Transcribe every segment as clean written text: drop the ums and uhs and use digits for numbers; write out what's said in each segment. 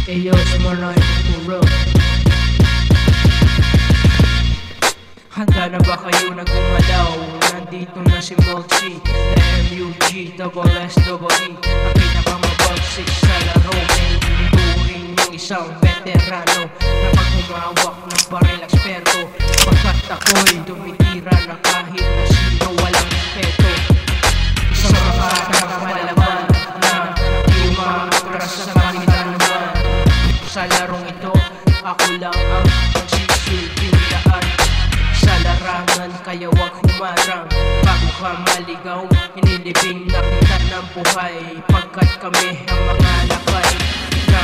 Ellos Manoy Puro. Handa na ba kayo na gumalaw? Nandito na si Moxie na MUG double S double E, ang pinakamabagsik sa laro. May tinuturing ng isang veterano na pag humawak ng baril eksperto, pagkat ako'y tumitira na kahit na sino walang respeto. Isang makatang palaban na di umaatras sa pagitan naman. Sa larong ito, ako lang ang magsisilbing daan sa larangan, kaya wag humarang bago ka maligaw. Inilibing na kita ng buhay, pagkat kami ang mga lakay na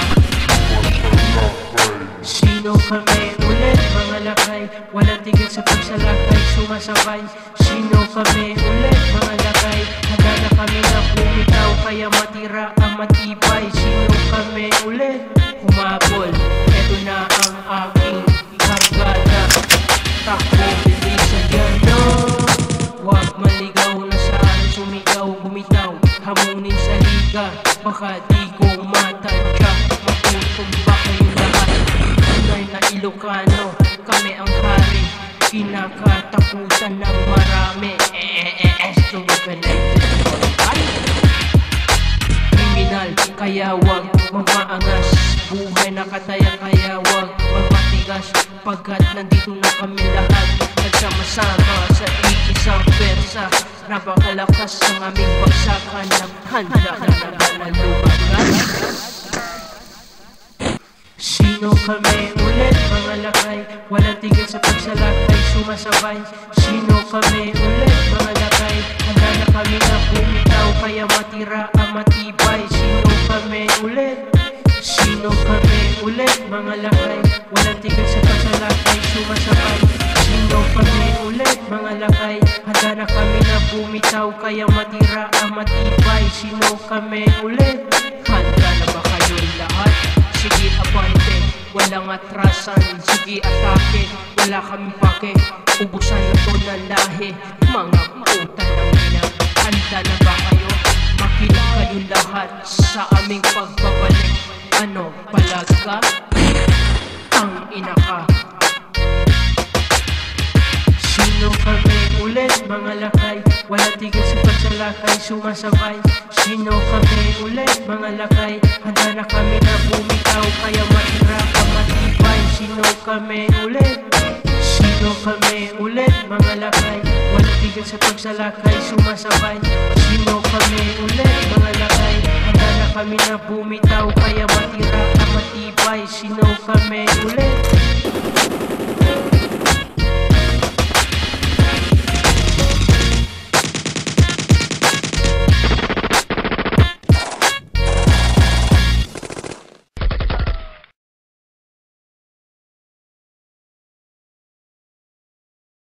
sino kami ulit, mga lakay. Walang tigil sa pagsalakay, sumasabay. Sino kami ulit, mga lakay. Handa na kami na bumitaw, kaya matira ang matibay. Sino kami ulit, humabol. Eto na ang aking kargada. Takbo, bilisan yan, no. Huwag maligaw na saan sumigaw, bumitaw. Hamunin sa liga, baka di ko matadya. Matutumba kayong lahat. Tunay na Ilocano, kami ang hari. Kinakatakutan ng marami. Kriminal, kaya wag mamaangas. Buhay na kataya, kaya wag magmatigas. Pagkat nandito na kami lahat, nagsama-sama sa iisang persa. Napakalakas ang aming bagsakan, handa na lumagas. Sino kami ulit, mga lakay. Walang tigil sa pagsalakay, sumasabay. Sino kami ulit, mga lakay. Handa na kami na bumitaw, kaya matira ang matibay. Sino kami ulit, sino kami ulit, mga lakay. Walang tigil sa pagsalakay, sumasabay. Sino kami ulit, mga lakay. Handa na kami na bumitaw, kaya matira ang matibay. Sino kami ulit, handa na ba kayo lahat? Sige abante, walang atrasan. Sige atake, wala kami pake. Ubusan ito ng lahi, mga puta ng ina. Handa na ba kayo? Makinig kayo lahat sa aming pagbabalik. Ano, palag ka? Ang ina ka. Sino kami ulit, mga lakay. Walang tigil sa pagsalakay, sumasabay. Sino kami ulit, mga lakay. Handa na kami na bumitaw, kaya matira ang matibay. Sino kami ulit, sino kami ulit, mga lakay. Walang tigil sa pagsalakay, sumasabay. Sino kami ulit, mga lakay. Handa na kami na bumitaw, kaya matira ang matibay. Sino kami ulit.